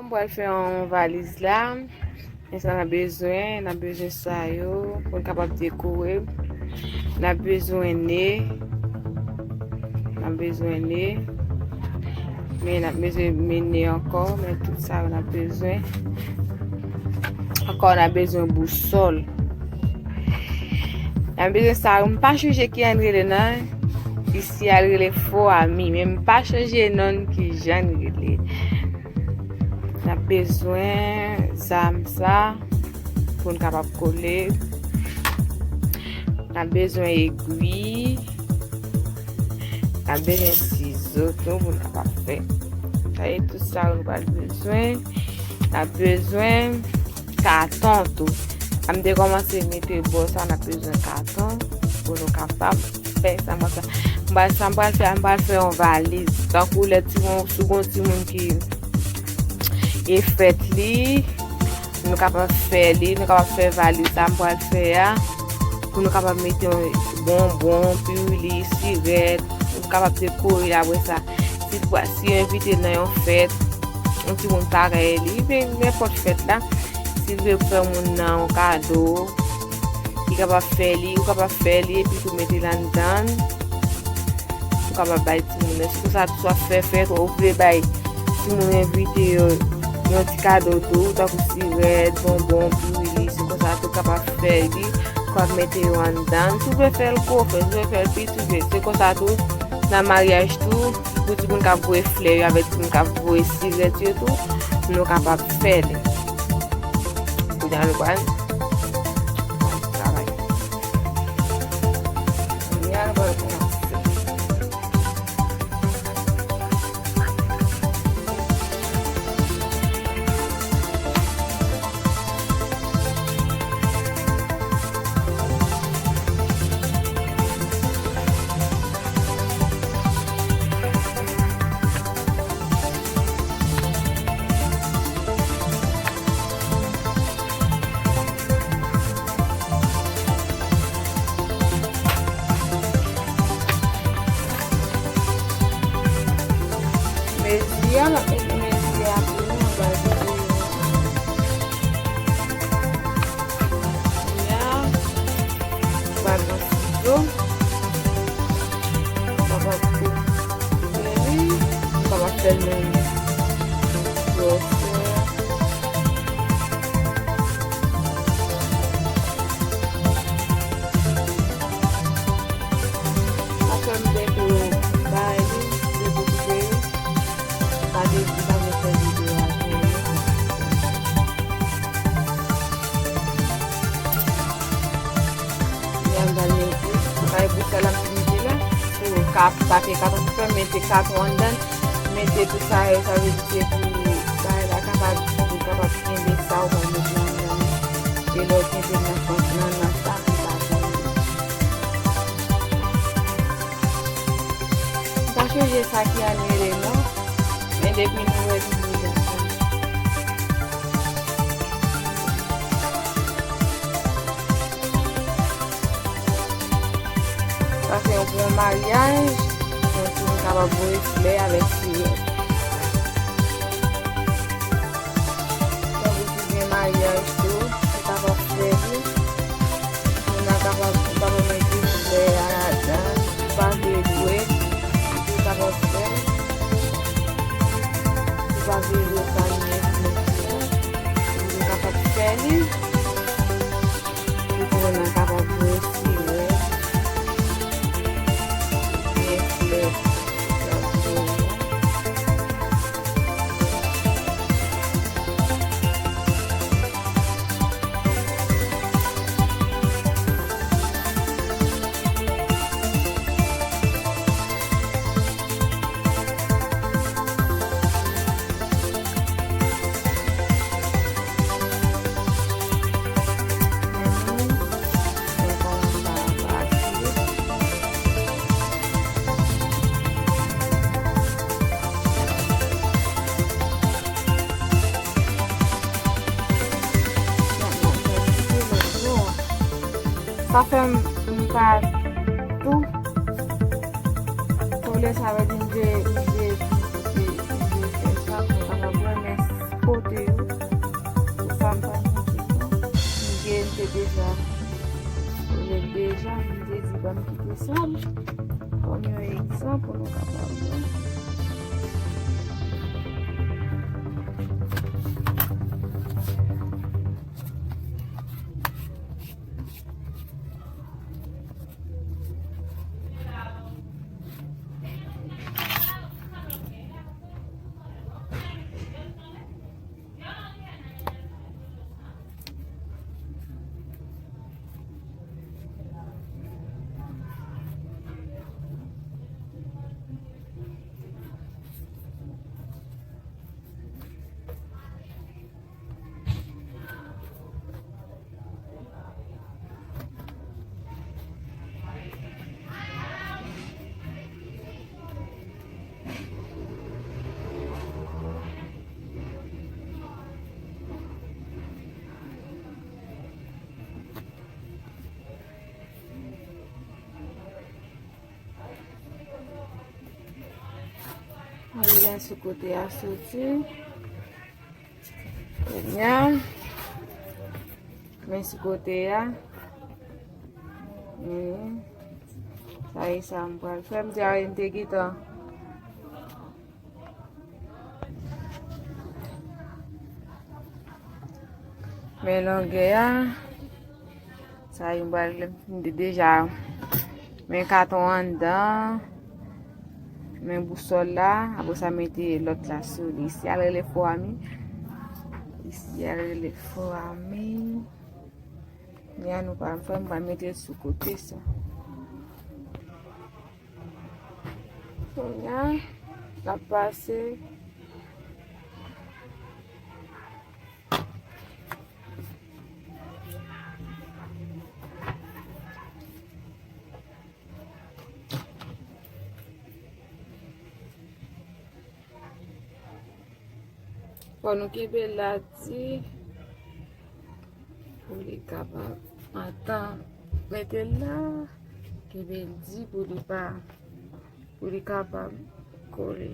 Mwen fè an valiz la. Nan bezwen sa yo pou kapap dekore. Nan bezwen ne. Men nan bezwen ne ankon, men tout sa yo nan bezwen. Ankon nan bezwen bousol. Nan bezwen sa yo, mpa chanje ki an rele nan. Isi al rele fo ami, men mpa chanje nan ki jan rele. Nan bezwen zam sa pou n kapap kole. Nan bezwen egwi. Nan bezwen sizo tou pou n kapap fe. Taye tout sa ou nou bezwen. Nan bezwen karton tou. Am de komanse mette bo sa nan bezwen karton pou nou kapap fe sa mwa sa. Mbal fe an valiz. Takou le timon, sougon timon ki e fet li, nou kapap fe li, nou kapap fe valiz sa mbal fe ya, pou nou kapap mette bonbon, piwili, siret, nou kapap dekore la we sa. Si yon invite nan yon fet, yon ti moun pare li, n'importe fet la, si yon fe moun nan yon kado, yon kapap fe li, epi pou mette lan dan, nou kapap bay ti moun. Si pou sa tout sa fet, ou vle bay ti moun invite yon ti kado tou, takou siret, bonbon, piwili, si pou sa tout kapap fe li, kwa mette yon dan. Si vle fe l'kofe, si vle fe l'pi, si pou sa tout, nan mariage tou, pou ti moun kap vwe fle, yon avet ti moun kap vwe siret yo tou, nou kapap fe li. Pou jan le kwan. Travay. Yan le kwan. Media la media pou nou bagay. Ya. Bagay sido. Bagay pou. Bagay felmen. Pape katon pou mette katon dan, mette tout sa e, sa vejite pou sa e la kapab kende sa ou ban mette nan dan. E lo kende nan sa pou paton. Sa chouje sa ki anere non, men depi nou e di jan. Sa se yon bon mariage, yon kapab vwe fle avek siret. Sa vwe si gen mariage tou, yon kapab fle li. Yon kapab mette fle a la dan, pa vwe dwe, yon kapab fle. Yon pa vwe dwe sa yon kapab fle li. Yon kapab vwe siret. Pa fèm mpa tou. Pou le sa ve din je fè sa pou kapab wè men spot deja olen deja mwen di ba m kite sam kon yon ekzamp pou nou kapab bon. Mwen sou kote a soti. Mwen sou kote a. Sa yi sa mpwal fè. Mwen di a yon te gita. Men longe a. Sa yon mpwal mwen deja. Men katon an dan. Men bousol la, apos sa mette lot la sou. Isi ale le fo ami. Isi ale le fo ami. Mi an nou pa mfè mwa mette sou kote sa. Sonya, la pase. Kon nou kebe la ti pou li kapab. Atan, mette la kebe di pou li kapab kole.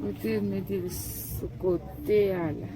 Kote mette sou kote a la.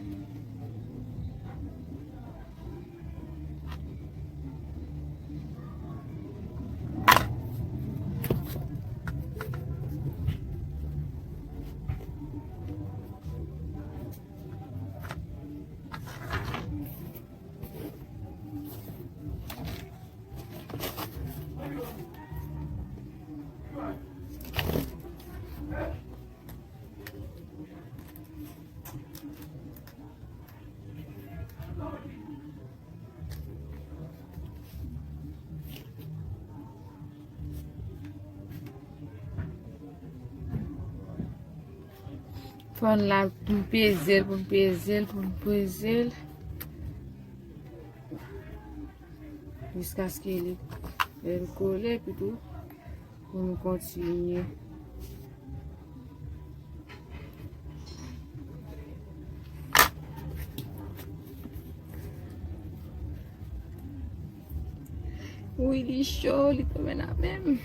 Fon la pou mpezel. Jiska skè li kole pitou pou m kontinye. Ou li chou li kome na mem.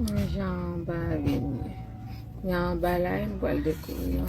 J'en bats, il y a un balai, une boîte de couillon.